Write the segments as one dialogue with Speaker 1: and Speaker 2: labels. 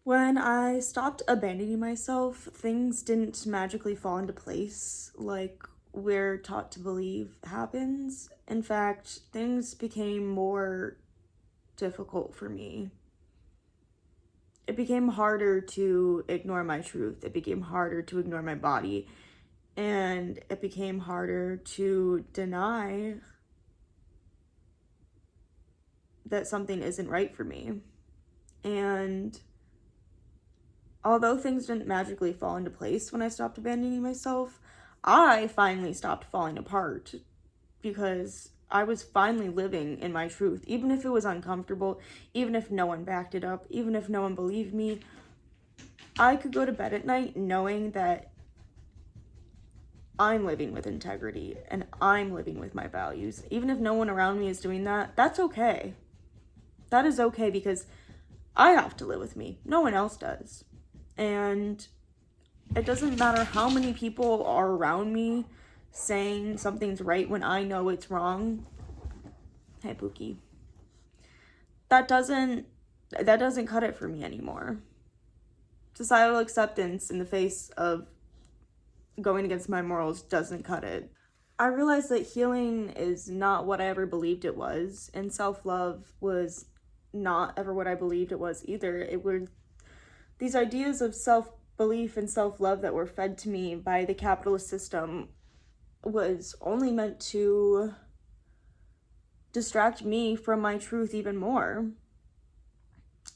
Speaker 1: When I stopped abandoning myself, things didn't magically fall into place like we're taught to believe happens. In fact, things became more difficult for me. It became harder to ignore my truth. It became harder to ignore my body. And it became harder to deny that something isn't right for me. And although things didn't magically fall into place when I stopped abandoning myself, I finally stopped falling apart because I was finally living in my truth, even if it was uncomfortable, even if no one backed it up, even if no one believed me. I could go to bed at night knowing that I'm living with integrity and I'm living with my values. Even if no one around me is doing that, that's okay. That is okay because I have to live with me. No one else does. And it doesn't matter how many people are around me saying something's right when I know it's wrong. Hey, Pookie. That doesn't cut it for me anymore. Societal acceptance in the face of going against my morals doesn't cut it. I realized that healing is not what I ever believed it was, and self-love was not ever what I believed it was either. It were these ideas of self-belief and self-love that were fed to me by the capitalist system was only meant to distract me from my truth even more.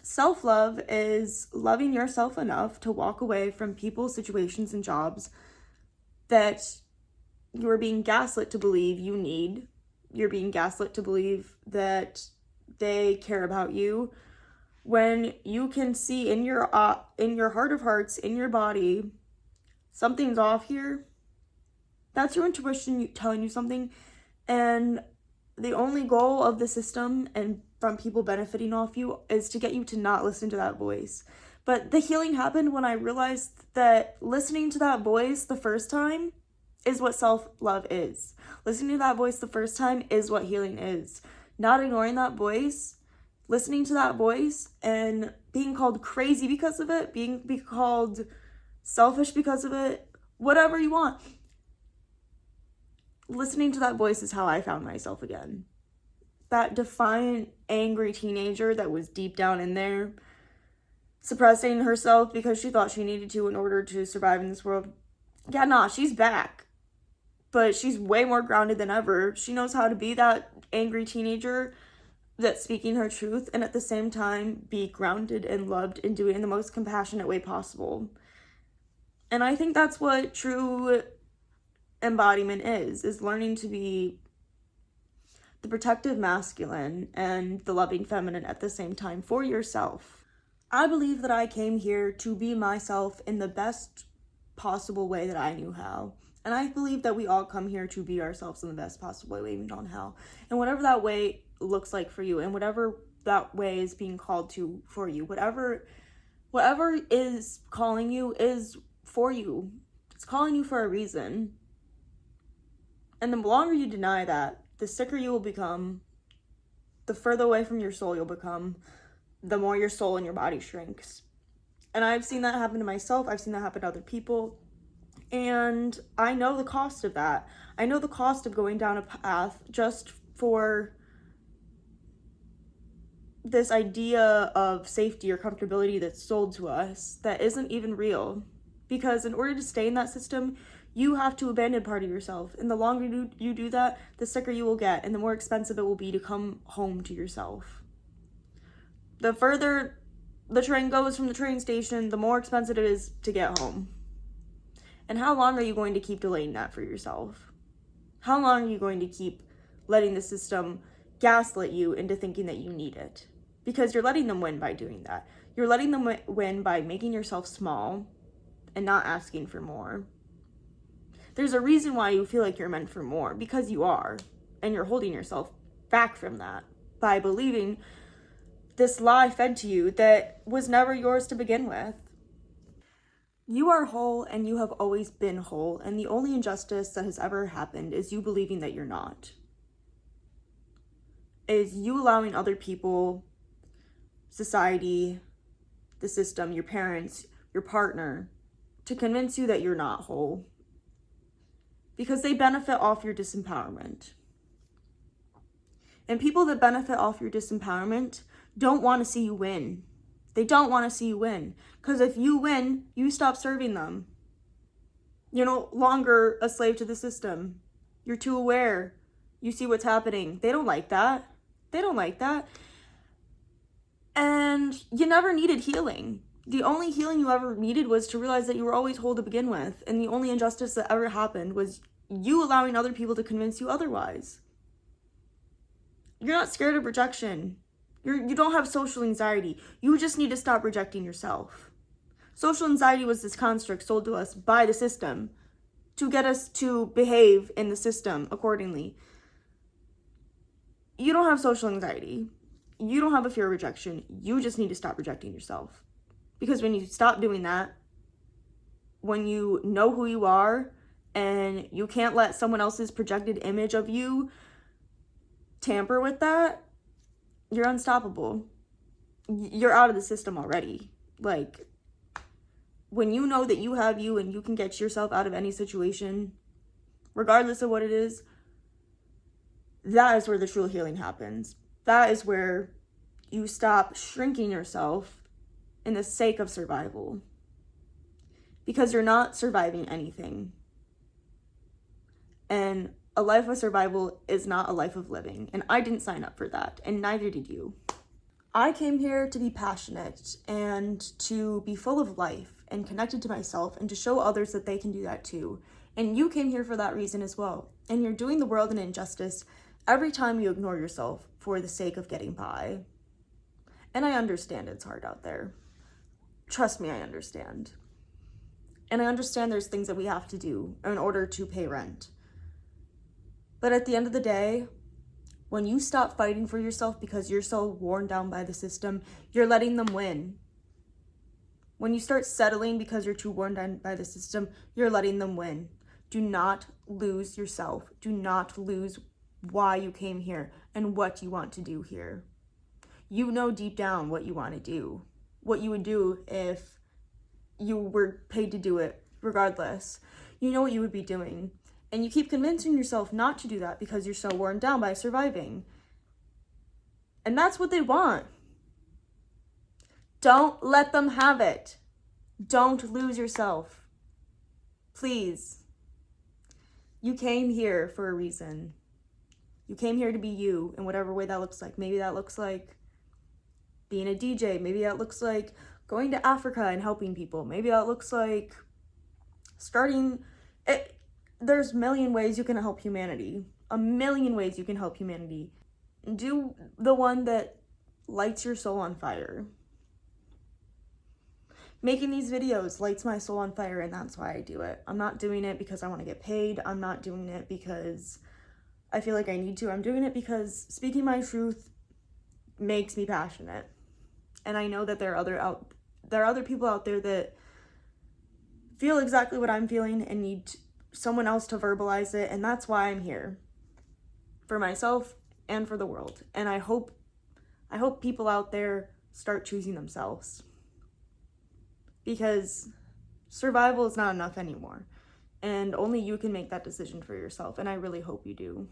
Speaker 1: Self-love is loving yourself enough to walk away from people, situations, and jobs that you're being gaslit to believe you need. You're being gaslit to believe that they care about you, when you can see in your heart of hearts, in your body, something's off here. That's your intuition telling you something. And the only goal of the system and from people benefiting off you is to get you to not listen to that voice. But the healing happened when I realized that listening to that voice the first time is what self-love is. Listening to that voice the first time is what healing is. Not ignoring that voice, listening to that voice and being called crazy because of it, being called selfish because of it, whatever you want. Listening to that voice is how I found myself again. That defiant, angry teenager that was deep down in there, suppressing herself because she thought she needed to in order to survive in this world. Yeah, nah, she's back. But she's way more grounded than ever. She knows how to be that angry teenager that's speaking her truth and at the same time be grounded and loved and do it in the most compassionate way possible. And I think that's what true embodiment is learning to be the protective masculine and the loving feminine at the same time for yourself. I believe that I came here to be myself in the best possible way that I knew how. And I believe that we all come here to be ourselves in the best possible way we know how. And whatever that way looks like for you, and whatever that way is being called to for you, whatever is calling you is for you. It's calling you for a reason. And the longer you deny that, the sicker you will become, the further away from your soul you'll become, the more your soul and your body shrinks. And I've seen that happen to myself. I've seen that happen to other people. And I know the cost of that. I know the cost of going down a path just for this idea of safety or comfortability that's sold to us that isn't even real. Because in order to stay in that system, you have to abandon part of yourself. And the longer you do that, the sicker you will get and the more expensive it will be to come home to yourself. The further the train goes from the train station, the more expensive it is to get home. And how long are you going to keep delaying that for yourself? How long are you going to keep letting the system gaslight you into thinking that you need it? Because you're letting them win by doing that. You're letting them win by making yourself small and not asking for more. There's a reason why you feel like you're meant for more, because you are. And you're holding yourself back from that by believing this lie fed to you that was never yours to begin with. You are whole and you have always been whole, and the only injustice that has ever happened is you believing that you're not. Is you allowing other people, society, the system, your parents, your partner, to convince you that you're not whole. Because they benefit off your disempowerment. And people that benefit off your disempowerment don't want to see you win. They don't want to see you win. Because if you win, you stop serving them. You're no longer a slave to the system. You're too aware. You see what's happening. They don't like that. They don't like that. And you never needed healing. The only healing you ever needed was to realize that you were always whole to begin with. And the only injustice that ever happened was you allowing other people to convince you otherwise. You're not scared of rejection. You don't have social anxiety. You just need to stop rejecting yourself. Social anxiety was this construct sold to us by the system to get us to behave in the system accordingly. You don't have social anxiety. You don't have a fear of rejection. You just need to stop rejecting yourself. Because when you stop doing that, when you know who you are and you can't let someone else's projected image of you tamper with that, you're unstoppable. You're out of the system already. Like, when you know that you have you and you can get yourself out of any situation, regardless of what it is, that is where the true healing happens. That is where you stop shrinking yourself in the sake of survival. Because you're not surviving anything. And a life of survival is not a life of living. And I didn't sign up for that. And neither did you. I came here to be passionate and to be full of life and connected to myself and to show others that they can do that too. And you came here for that reason as well. And you're doing the world an injustice every time you ignore yourself for the sake of getting by. And I understand it's hard out there. Trust me, I understand. And I understand there's things that we have to do in order to pay rent. But at the end of the day, when you stop fighting for yourself because you're so worn down by the system, you're letting them win. When you start settling because you're too worn down by the system, you're letting them win. Do not lose yourself. Do not lose why you came here and what you want to do here. You know deep down what you want to do. What you would do if you were paid to do it, regardless. You know what you would be doing. And you keep convincing yourself not to do that because you're so worn down by surviving. And that's what they want. Don't let them have it. Don't lose yourself. Please. You came here for a reason. You came here to be you in whatever way that looks like. Maybe that looks like being a DJ. Maybe that looks like going to Africa and helping people. Maybe that looks like starting... There's a million ways you can help humanity. A million ways you can help humanity. Do the one that lights your soul on fire. Making these videos lights my soul on fire, and that's why I do it. I'm not doing it because I want to get paid. I'm not doing it because I feel like I need to. I'm doing it because speaking my truth makes me passionate. And I know that there are other people out there that feel exactly what I'm feeling and need someone else to verbalize it, and that's why I'm here. For myself and for the world. And I hope people out there start choosing themselves. Because survival is not enough anymore. And only you can make that decision for yourself, and I really hope you do.